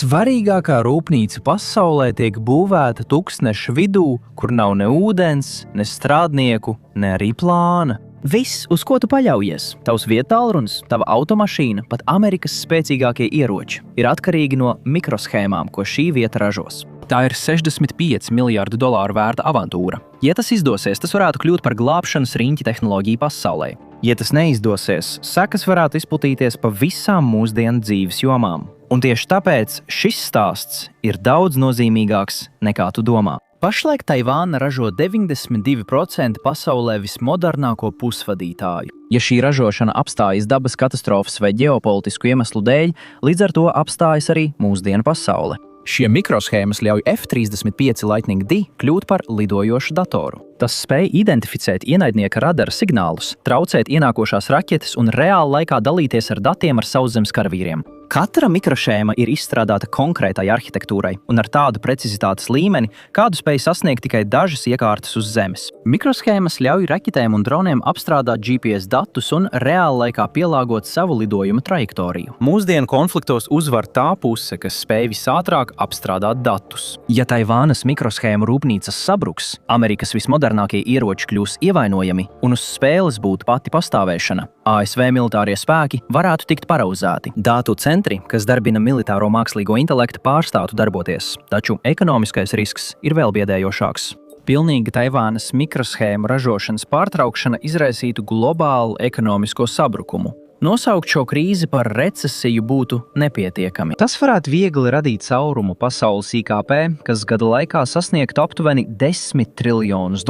Svarīgākā rūpnīca pasaulē tiek būvēta tūkstneša vidū, kur nav ne ūdens, ne strādnieku, ne arī plāna. Viss, uz ko tu paļaujies, tavs vietālrunis, tava automašīna, pat Amerikas spēcīgākie ieroči, ir atkarīgi no mikroshēmām, ko šī vieta ražos. Tā ir $65 miljārdu vērta avantūra. Ja tas izdosies, tas varētu kļūt par glābšanas riņķi tehnoloģiju pasaulē. Ja tas neizdosies, sekas varētu izplatīties pa visām mūsdienu dzīves jomām. Un tieši tāpēc šis stāsts ir daudz nozīmīgāks nekā tu domā. Pašlaik Taivāna ražo 92% pasaulē vismodernāko pusvadītāju. Ja šī ražošana apstājas dabas katastrofas vai ģeopolitisku iemeslu dēļ, līdz ar to apstājas arī mūsdienu pasaule. Šie mikroshēmas ļauj F-35 Lightning D kļūt par lidojošu datoru. Tas spēj identificēt ienaidnieka radara signālus, traucēt ienākošās raķetes un reāli laikā dalīties ar datiem ar sauszemes karavīriem. Katra mikroshēma ir izstrādāta konkrētai arhitektūrai un ar tādu precizitātes līmeni, kādu spēj sasniegt tikai dažas iekārtas uz zemes. Mikroshēmas ļauj raķetēm un droniem apstrādāt GPS datus un reāli laikā pielāgot savu lidojuma trajektoriju. Mūsdienu konfliktos uzvar tā puse, kas spēj visātrāk apstrādāt datus. Ja Taivānas mikroshēmu rūpnīcas sabruks, Amerikas vismodernākie ieroči kļūs ievainojami un uz spēles būtu pati pastāvēšana. ASV militārie spēki varētu tikt parauzēti. Datu centri, kas darbina militāro mākslīgo intelektu, pārstātu darboties, taču ekonomiskais risks ir vēl biedējošāks. Pilnīga Taivānas mikroshēmu ražošanas pārtraukšana izraisītu globālu ekonomisko sabrukumu. Nosaukt šo krīzi par recesiju būtu nepietiekami. Tas varētu viegli radīt caurumu pasaules IKP, kas gada laikā sasniegtu aptuveni $10 triljonus.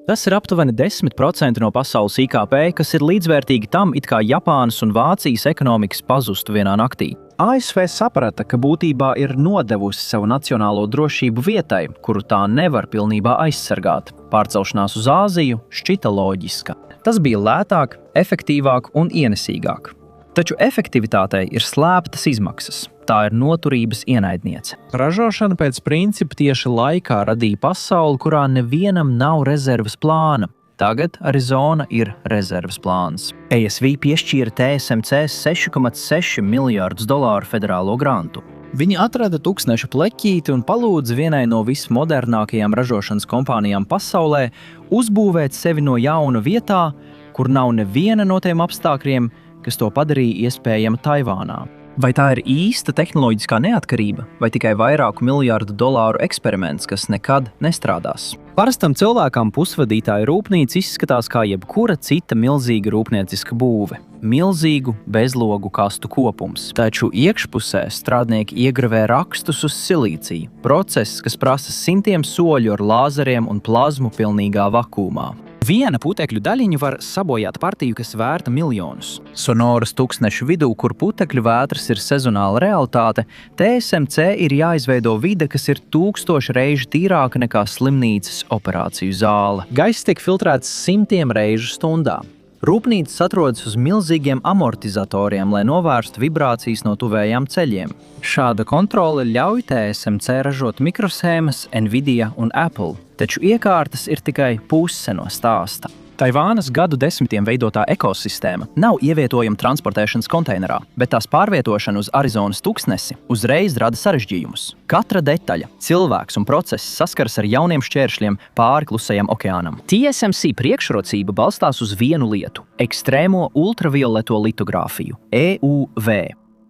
Tas ir aptuveni 10% no pasaules IKP, kas ir līdzvērtīgi tam, it kā Japānas un Vācijas ekonomikas pazustu vienā naktī. ASV saprata, ka būtībā ir nodevusi savu nacionālo drošību vietai, kuru tā nevar pilnībā aizsargāt. Pārcelšanās uz Āziju šķita loģiska. Tas bija lētāk, efektīvāk un ienesīgāk. Taču efektivitātei ir slēptas izmaksas. Tā ir noturības ienaidniece. Ražošana pēc principa tieši laikā radīja pasauli, kurā nevienam nav rezerves plāna. Tagad Arizona ir rezerves plāns. ASV piešķīra TSMC $6,6 miljārdus federālo grantu. Viņi atrada tūkstneša pleķīti un palūdza vienai no vismodernākajām ražošanas kompānijām pasaulē uzbūvēt sevi no jauna vietā, kur nav neviena no tiem apstākļiem, kas to padarīja iespējamu Taivānā. Vai tā ir īsta tehnoloģiskā neatkarība, vai tikai vairāku $1 miljārdu eksperiments, kas nekad nestrādās? Parastam cilvēkam pusvadītāja rūpnīca izskatās kā jebkura cita milzīga rūpnieciska būve. Milzīgu bezlogu kastu kopums. Taču iekšpusē strādnieki iegravē rakstus uz silīciju. Process, kas prasa simtiem soļu ar lāzeriem un plazmu pilnīgā vakuumā. Viena putekļu daļiņa var sabojāt partiju, kas vērta miljonus. Sonoras tūkstneša vidū, kur putekļu vētras ir sezonāla realitāte, TSMC ir jāizveido vide, kas ir 1000 reižu tīrāka nekā slimnīcas operāciju zāle. Gaiss tiek filtrēts 100 reižu stundā. Rūpnīcas atrodas uz milzīgiem amortizatoriem, lai novērstu vibrācijas no tuvējām ceļiem. Šāda kontrole ļauj TSMC ražot mikroshēmas, Nvidia un Apple, taču iekārtas ir tikai puse no stāsta. Taivānas gadu desmitiem veidotā ekosistēma nav ievietojama transportēšanas konteinerā, bet tās pārvietošana uz Arizonas tūkstnesi uzreiz rada sarežģījumus. Katra detaļa, cilvēks un process saskaras ar jauniem šķēršļiem pāri klusajam okeānam. TSMC priekšrocība balstās uz vienu lietu – ekstrēmo ultravioleto litogrāfiju, EUV.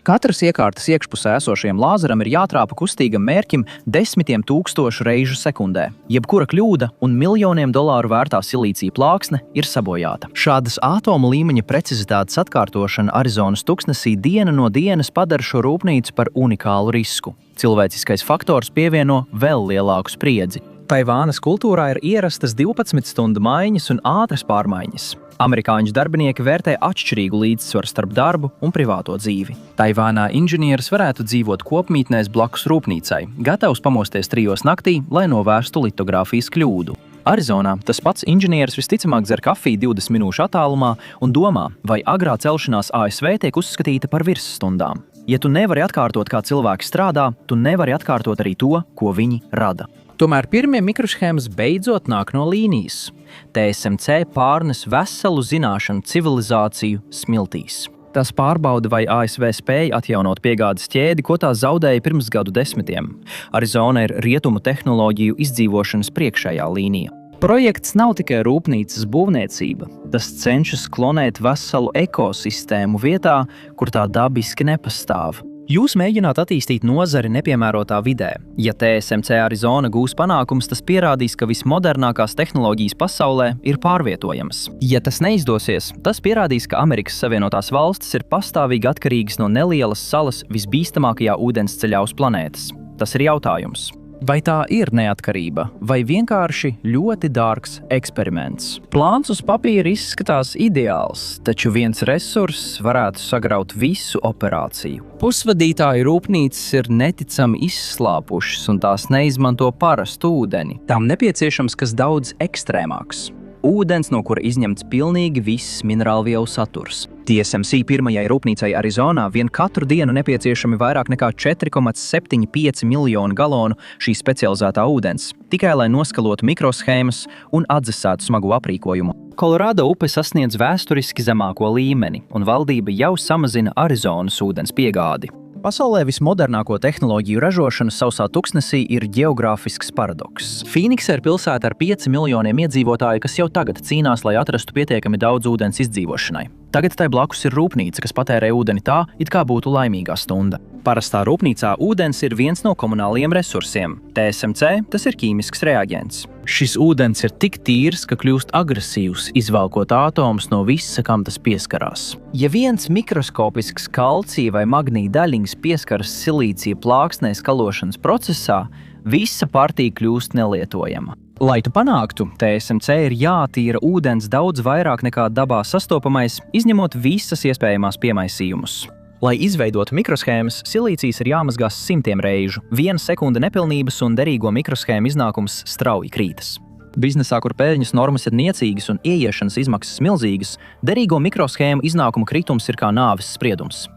Katras iekārtas iekšpusē esošajam lāzeram ir jātrāpa kustīgam mērķim 10 000 reižu sekundē. Jebkura kļūda un miljoniem dolāru vērtā silīcija plāksne ir sabojāta. Šādas ātomu līmeņa precizitātes atkārtošana Arizonas tūkstnesī diena no dienas padara šo rūpnīcu par unikālu risku. Cilvēciskais faktors pievieno vēl lielāku spriedzi. Taivānas kultūrā ir ierastas 12 stundu maiņas un ātras pārmaiņas. Amerikāņu darbinieki vērtē atšķirīgu līdzsvaru starp darbu un privāto dzīvi. Taivānā inženieris varētu dzīvot kopmītnēs blakus rūpnīcai, gatavs pamosties 3 naktī, lai novērstu litogrāfijas kļūdu. Arizonā tas pats inženieris visticamāk dzer kafiju 20 minūšu attālumā un domā, vai agrā celšanās ASV tiek uzskatīta par virsstundām. Ja tu nevari atkārtot, kā cilvēki strādā, tu nevari atkārtot arī to, ko viņi rada. Tomēr pirmie mikroshēmas beidzot nāk no līnijas. TSMC pārnes veselu zināšanu civilizāciju smiltīs. Tas pārbauda, vai ASV spēja atjaunot piegādes ķēdi, ko tā zaudēja pirms gadu desmitiem. Arizona ir rietumu tehnoloģiju izdzīvošanas priekšējā līnija. Projekts nav tikai rūpnīcas būvniecība. Tas cenšas klonēt veselu ekosistēmu vietā, kur tā dabiski nepastāv. Jūs mēģināt attīstīt nozari nepiemērotā vidē. Ja TSMC Arizona gūs panākums, tas pierādīs, ka vismodernākās tehnoloģijas pasaulē ir pārvietojamas. Ja tas neizdosies, tas pierādīs, ka Amerikas Savienotās valstis ir pastāvīgi atkarīgas no nelielas salas visbīstamākajā ūdensceļā uz planētas. Tas ir jautājums. Vai tā ir neatkarība, vai vienkārši ļoti dārgs eksperiments? Plāns uz papīra izskatās ideāls, taču viens resurss varētu sagraut visu operāciju. Pusvadītāju rūpnīcas ir neticami izslāpušas un tās neizmanto parastu ūdeni. Tām nepieciešams kas daudz ekstrēmāks. Ūdens, no kura izņemts pilnīgi viss minerālvielu saturs. TSMC pirmajai rūpnīcai Arizonā vien katru dienu nepieciešami vairāk nekā 4,75 miljonu galonu šī specializētā ūdens, tikai lai noskalotu mikroshēmas un atdzesētu smagu aprīkojumu. Kolorādo upe sasniedz vēsturiski zemāko līmeni, un valdība jau samazina Arizonas ūdens piegādi. Pasaulē vismodernāko tehnoloģiju ražošana sausā tuksnesī ir ģeogrāfisks paradoks. Fīniksa ir pilsēta ar 5 miljoniem iedzīvotāju, kas jau tagad cīnās, lai atrastu pietiekami daudz ūdens izdzīvošanai. Tagad tai blakus ir rūpnīca, kas patērē ūdeni tā, it kā būtu laimīgā stunda. Parastā rūpnīcā ūdens ir viens no komunālajiem resursiem. TSMC tas ir ķīmisks reaģents. Šis ūdens ir tik tīrs, ka kļūst agresīvs, izvelkot atomus no visa, kam tas pieskarās. Ja viens mikroskopisks kalcija vai magnija daļiņas pieskaras silīcija plāksnē skalošanas procesā, visa partija kļūst nelietojama. Lai to panāktu, TSMC ir jātīra ūdens daudz vairāk nekā dabā sastopamais, izņemot visas iespējamās piemaisījumus. Lai izveidotu mikroshēmas, silīcijs ir jāmazgās simtiem reižu. 1 sekunde nepilnības un derīgo mikroshēmu iznākums strauji krītas. Biznesā, kur peļņas normas ir niecīgas un ieiešanas izmaksas milzīgas, derīgo mikroshēmu iznākuma kritums ir kā nāves spriedums.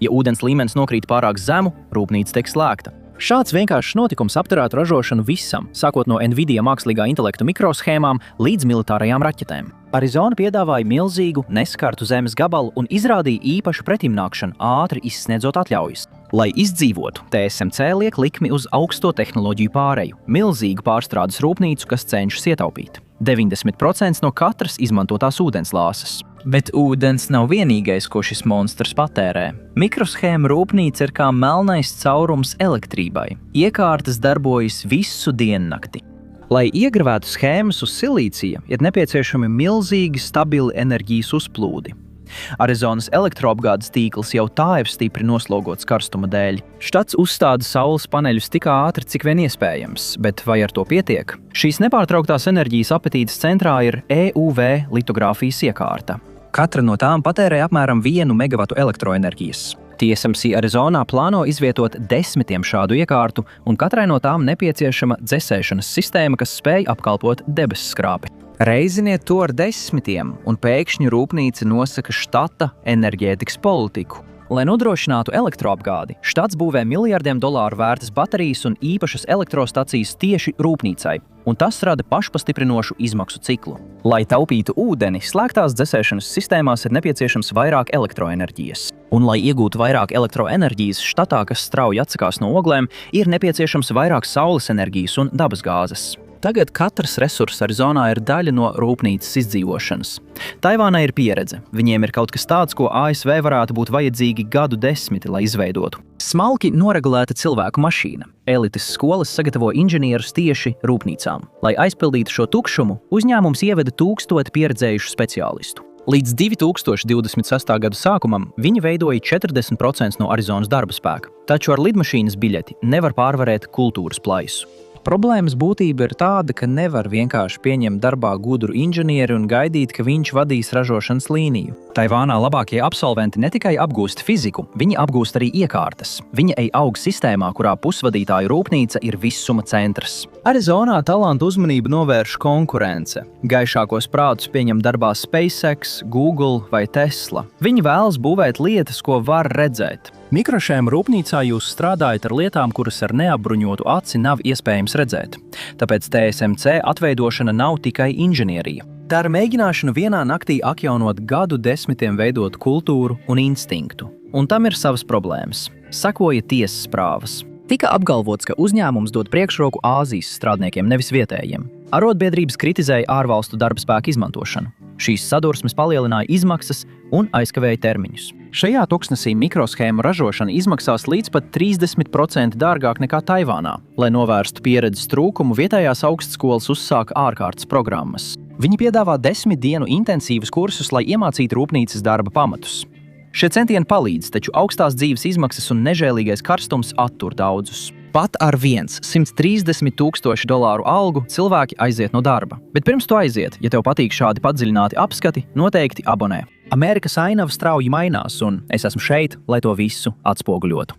Ja ūdens līmenis nokrīt pārāk zemu, rūpnīca tiek slēgta. Šāds vienkāršs notikums apturētu ražošanu visam, sākot no Nvidia mākslīgā intelekta mikroshēmām līdz militārajām raķetēm. Arizona piedāvāja milzīgu, neskartu zemes gabalu un izrādīja īpašu pretimnākšanu, ātri izsniedzot atļaujas. Lai izdzīvotu, TSMC liek likmi uz augsto tehnoloģiju pāreju, milzīgu pārstrādes rūpnīcu, kas cenšas ietaupīt. 90% no katras izmantotās ūdenslāses. Bet ūdens nav vienīgais, ko šis monstrs patērē. Mikroshēma rūpnīca ir kā melnais caurums elektrībai. Iekārtas darbojas visu diennakti. Lai iegravētu schēmas uz silīcija, ir nepieciešami milzīgi stabili enerģijas uzplūdi. Arizonas elektroapgādes tīkls jau tā ir stipri noslogots karstuma dēļ. Štats uzstāda saules paneļus tik ātri, cik vien iespējams, bet vai ar to pietiek? Šīs nepārtrauktās enerģijas apetītes centrā ir EUV litogrāfijas iekārta. Katra no tām patērē apmēram 1 megavatu elektroenerģijas. TSMC Arizonā plāno izvietot 10 šādu iekārtu, un katrai no tām nepieciešama dzesēšanas sistēma, kas spēj apkalpot debesskrāpi. Reiziniet to ar 10, un pēkšņi rūpnīca nosaka štata enerģētikas politiku. Lai nodrošinātu elektroapgādi, štats būvē miljardiem dolāru vērtas baterijas un īpašas elektrostacijas tieši rūpnīcai, un tas rada pašpastiprinošu izmaksu ciklu. Lai taupītu ūdeni, slēgtās dzesēšanas sistēmās ir nepieciešams vairāk elektroenerģijas. Un, lai iegūtu vairāk elektroenerģijas štatā, kas strauji atsakās no oglēm, ir nepieciešams vairāk saules enerģijas un dabasgāzes. Tagad katrs resurss Arizonā ir daļa no rūpnīcas izdzīvošanas. Taivānai ir pieredze. Viņiem ir kaut kas tāds, ko ASV varētu būt vajadzīgi gadu desmiti, lai izveidotu. Smalki noregulēta cilvēku mašīna. Elites skolas sagatavo inženierus tieši rūpnīcām. Lai aizpildītu šo tukšumu, uzņēmums ieveda 1000 pieredzējušu speciālistu. Līdz 2026. gadu sākumam viņi veidoja 40% no Arizonas darba spēka, taču ar lidmašīnas biļeti nevar pārvarēt kultūras plaisu. Problēmas būtība ir tāda, ka nevar vienkārši pieņemt darbā gudru inženieri un gaidīt, ka viņš vadīs ražošanas līniju. Taivānā labākie absolventi ne tikai apgūst fiziku, viņi apgūst arī iekārtas. Viņi ej augs sistēmā, kurā pusvadītāju rūpnīca ir vissuma centrs. Arizonā talantu uzmanību novērš konkurence. Gaišākos prātus pieņem darbā SpaceX, Google vai Tesla. Viņi vēlas būvēt lietas, ko var redzēt. Mikroshēma rūpnīcā jūs strādājat ar lietām, kuras ar neapbruņotu aci nav iespējams redzēt. Tāpēc TSMC atveidošana nav tikai inženierija. Tā ir mēģināšana vienā naktī atjaunot gadu desmitiem veidot kultūru un instinktu. Un tam ir savas problēmas. Sekoja tiesas prāvas. Tika apgalvots, ka uzņēmums dod priekšroku Āzijas strādniekiem, nevis vietējiem. Arotbiedrības kritizēja ārvalstu darba spēku izmantošanu. Šīs sadursmes palielināja izmaksas un aizkavēja termiņus. Šajā tuksnesī mikroshēmu ražošana izmaksās līdz pat 30% dārgāk nekā Taivānā. Lai novērstu pieredzes trūkumu, vietējās augstskolas uzsāka ārkārtas programmas. Viņi piedāvā 10 dienu intensīvus kursus, lai iemācītu rūpnīcas darba pamatus. Šie centieni palīdz, taču augstās dzīves izmaksas un nežēlīgais karstums attur daudzus. Pat ar $130,000 algu cilvēki aiziet no darba. Bet pirms tu aiziet, ja tev patīk šādi padziļināti apskati, noteikti abonē. Amerikas ainava strauji mainās, un es esmu šeit, lai to visu atspoguļotu.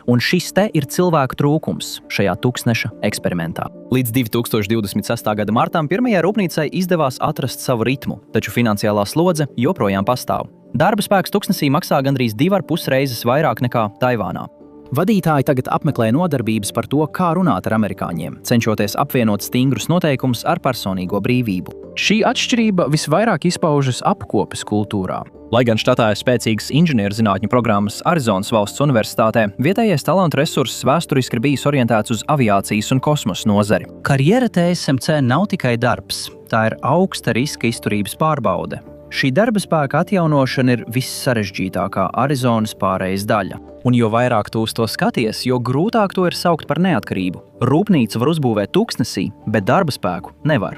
Un šis te ir cilvēku trūkums šajā tuksneša eksperimentā. Līdz 2026. gada martam pirmajai rūpnīcai izdevās atrast savu ritmu, taču finansiālā slodze joprojām pastāv. Darba spēks tuksnesī maksā gandrīz 2,5 reizes vairāk nekā Taivānā. Vadītāji tagad apmeklē nodarbības par to, kā runāt ar amerikāņiem, cenšoties apvienot stingrus noteikumus ar personīgo brīvību. Šī atšķirība visvairāk izpaužas apkopes kultūrā. Lai gan štatā ir spēcīgas inženierzinātņu programmas Arizonas valsts universitātē, vietējais talantu resurss vēsturiski ir bijis orientēts uz aviācijas un kosmosa nozari. Karjera TSMC nav tikai darbs, tā ir augsta riska izturības pārbaude. Šī darba spēka atjaunošana ir vissarežģītākā Arizonas pārejas daļa. Un jo vairāk tu uz to skaties, jo grūtāk to ir saukt par neatkarību. Rūpnīcu var uzbūvēt tuksnesī, bet darba spēku nevar.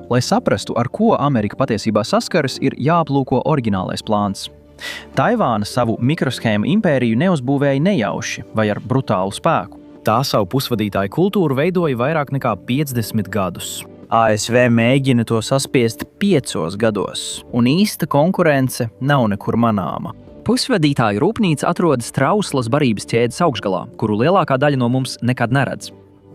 Lai saprastu, ar ko Amerika patiesībā saskaras, ir jāaplūko oriģinālais plāns. Taivāna savu mikroshēmu impēriju neuzbūvēja nejauši vai ar brutālu spēku. Tā savu pusvadītāju kultūru veidoja vairāk nekā 50 gadus. ASV mēģina to saspiest 5 gados, un īsta konkurence nav nekur manāma. Pusvadītāju rūpnīca atrodas trauslas barības ķēdes augšgalā, kuru lielākā daļa no mums nekad neredz.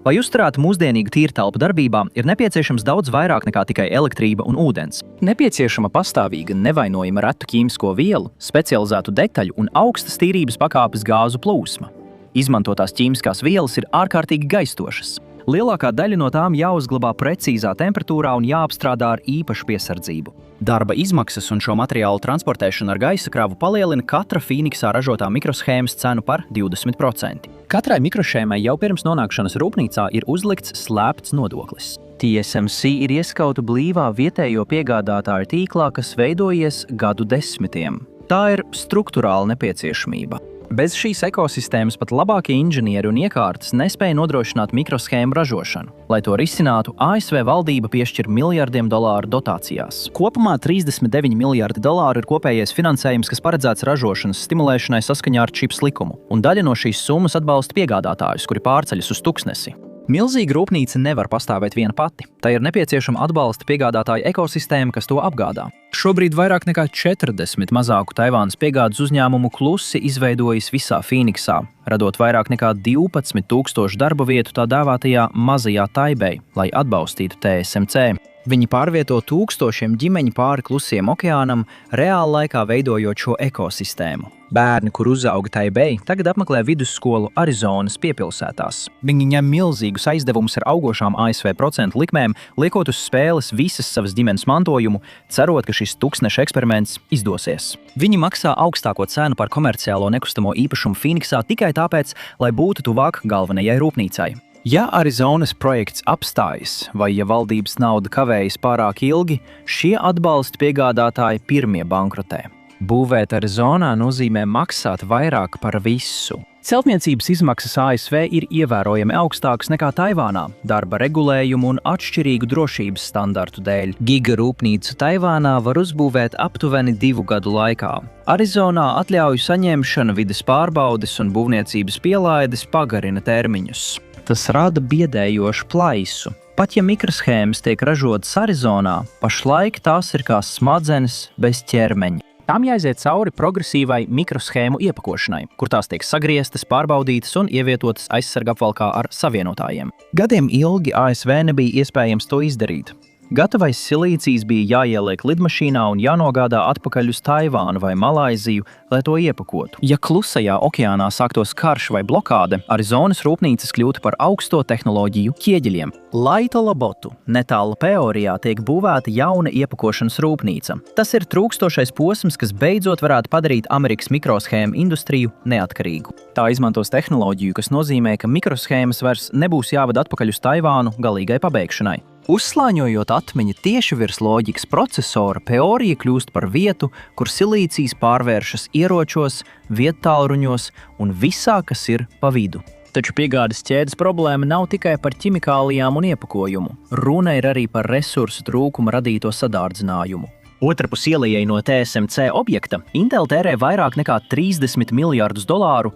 Lai uzturētu mūsdienīgu tīrtelpu darbībā, ir nepieciešams daudz vairāk nekā tikai elektrība un ūdens. Nepieciešama pastāvīga, nevainojama retu ķīmisko vielu, specializētu detaļu un augstas tīrības pakāpes gāzu plūsma. Izmantotās ķīmiskās vielas ir ārkārtīgi gaistošas. Lielākā daļa no tām jāuzglabā precīzā temperatūrā un jāapstrādā ar īpašu piesardzību. Darba izmaksas un šo materiālu transportēšana ar gaisa kravu palielina katra Fīniksā ražotā mikroshēmas cenu par 20%. Katrai mikroshēmai jau pirms nonākšanas rūpnīcā ir uzlikts slēpts nodoklis. TSMC ir ieskauta blīvā vietējo piegādātāju tīklā, kas veidojies gadu desmitiem. Tā ir struktūrāla nepieciešamība. Bez šīs ekosistēmas pat labākie inženieri un iekārtas nespēja nodrošināt mikroshēmu ražošanu. Lai to risinātu, ASV valdība piešķir miljardiem dolāru dotācijās. Kopumā $39 miljardi ir kopējais finansējums, kas paredzēts ražošanas stimulēšanai saskaņā ar čips likumu, un daļa no šīs summas atbalsta piegādātājus, kuri pārceļas uz tuksnesi. Milzīga rūpnīca nevar pastāvēt viena pati. Tā ir nepieciešama atbalsta piegādātāju ekosistēma, kas to apgādā. Šobrīd vairāk nekā 40 mazāku Taivānas piegādes uzņēmumu klusi izveidojas visā Fīniksā, radot vairāk nekā 12,000 darba vietu tā dēvētajā mazajā Taibei, lai atbalstītu TSMC. Viņi pārvieto tūkstošiem ģimeņu pāri klusiem okeānam, reāli laikā veidojot šo ekosistēmu. Bērni, kur uzauga Taibei, tagad apmeklē vidusskolu Arizonas piepilsētās. Viņi ņem milzīgus aizdevumus ar augošām ASV procentu likmēm, liekot uz spēles visas savas ģimenes mantojumu, cerot, ka šis tuksneša eksperiments izdosies. Viņi maksā augstāko cenu par komerciālo nekustamo īpašumu Fīniksā tikai tāpēc, lai būtu tuvāk galvenajai rūpnīcai. Ja Arizonas projekts apstājas, vai ja valdības nauda kavējas pārāk ilgi, šie atbalsta piegādātāji pirmie bankrotē. Būvēt Arizonā nozīmē maksāt vairāk par visu. Celtniecības izmaksas ASV ir ievērojami augstākas nekā Taivānā, darba regulējumu un atšķirīgu drošības standartu dēļ. Giga rūpnīcu Taivānā var uzbūvēt aptuveni 2 gadu laikā. Arizonā atļauju saņemšana, vides pārbaudes un būvniecības pielaides pagarina termiņus. Tas rada biedējošu plaisu. Pat ja mikroshēmas tiek ražotas Arizonā, pašlaik tās ir kā smadzenes bez ķermeņa. Tām jāiziet cauri progresīvai mikroshēmu iepakošanai, kur tās tiek sagrieztas, pārbaudītas un ievietotas aizsargapvalkā ar savienotājiem. Gadiem ilgi ASV nebija iespējams to izdarīt. Gatavais silīcijs bija jāieliek lidmašīnā un jānogādā atpakaļ uz Taivānu vai Malaiziju, lai to iepakotu. Ja klusajā okeānā sāktos karš vai blokāde, Arizonas rūpnīcas kļūtu par augsto tehnoloģiju ķieģeļiem. Laita Labotu netālu Peorijā tiek būvēta jauna iepakošanas rūpnīca. Tas ir trūkstošais posms, kas beidzot varētu padarīt Amerikas mikroshēmu industriju neatkarīgu. Tā izmantos tehnoloģiju, kas nozīmē, ka mikroshēmas vairs nebūs jāvada atpakaļ uz Taivānu galīgai pabeigšanai. Uzslāņojot atmiņu tieši virs loģikas procesora, Peorija kļūst par vietu, kur silīcijs pārvēršas ieročos, viedtālruņos un visā, kas ir pa vidu. Taču piegādes ķēdes problēma nav tikai par ķimikālijām un iepakojumu. Runa ir arī par resursu trūkumu radīto sadārdzinājumu. Otrpus ielejai no TSMC objekta Intel tērē vairāk nekā $30 miljardus,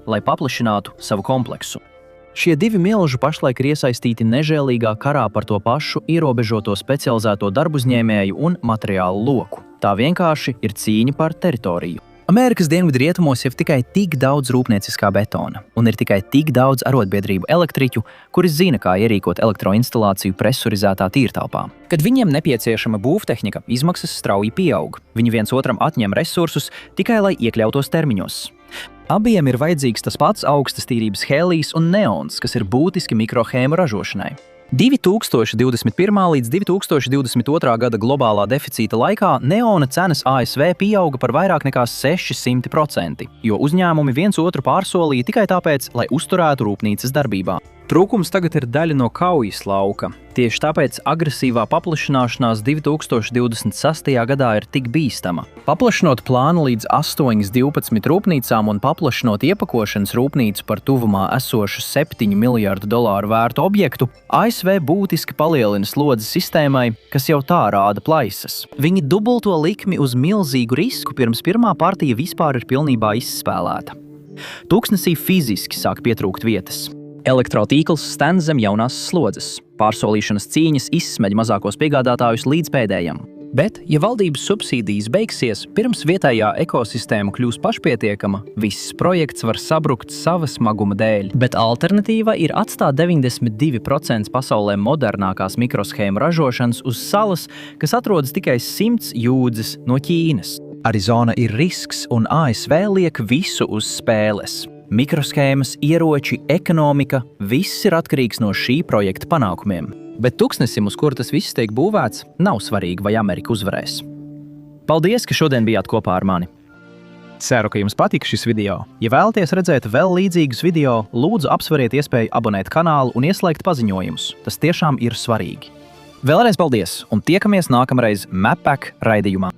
lai paplašinātu savu kompleksu. Šie divi milži pašlaik ir iesaistīti nežēlīgā karā par to pašu ierobežoto specializēto darbuzņēmēju un materiālu loku. Tā vienkārši ir cīņa par teritoriju. Amerikas dienvidrietumos ir tikai tik daudz rūpnieciskā betona un ir tikai tik daudz arotbiedrību elektriķu, kuri zina, kā ierīkot elektroinstalāciju presurizētā tīrtelpā. Kad viņiem nepieciešama būvtehnika, izmaksas strauji pieaug. Viņi viens otram atņem resursus tikai, lai iekļautos termiņos. Abiem ir vajadzīgs tas pats augstas tīrības hēlijs un neons, kas ir būtiski mikrohēmu ražošanai. 2021. līdz 2022. gada globālā deficīta laikā neona cenas ASV pieauga par vairāk nekā 600%, jo uzņēmumi viens otru pārsolīja tikai tāpēc, lai uzturētu rūpnīcas darbībā. Trūkums tagad ir daļa no kaujas lauka. Tieši tāpēc agresīvā paplašināšanās 2026. gadā ir tik bīstama. Paplašinot plānu līdz 8-12 rūpnīcām un paplašinot iepakošanas rūpnīcu par tuvumā esošu $7 miljardu vērtu objektu, ASV būtiski palielina slodzi sistēmai, kas jau tā rāda plaisas. Viņi dubulto likmi uz milzīgu risku, pirms pirmā partija vispār ir pilnībā izspēlēta. Tūkstnesī fiziski sāk pietrūkt vietas. Elektrotīkls sten zem jaunās slodzes. Pārsolīšanas cīņas izsmeļ mazākos piegādātājus līdz pēdējam. Bet, ja valdības subsīdijas beigsies, pirms vietējā ekosistēma kļūs pašpietiekama, viss projekts var sabrukt sava smaguma dēļ. Bet alternatīva ir atstāt 92% pasaulē modernākās mikroshēmu ražošanas uz salas, kas atrodas tikai 100 jūdzes no Ķīnas. Arizona ir risks un ASV liek visu uz spēles. Mikroshēmas, ieroči, ekonomika – viss ir atkarīgs no šī projekta panākumiem. Bet tūkstnesim, uz kura tas viss tiek būvēts, nav svarīgi, vai Amerika uzvarēs. Paldies, ka šodien bijāt kopā ar mani! Ceru, ka jums patika šis video. Ja vēlaties redzēt vēl līdzīgus video, lūdzu apsveriet iespēju abonēt kanālu un ieslēgt paziņojumus. Tas tiešām ir svarīgi. Vēlreiz paldies un tiekamies nākamreiz MapPack raidījumā.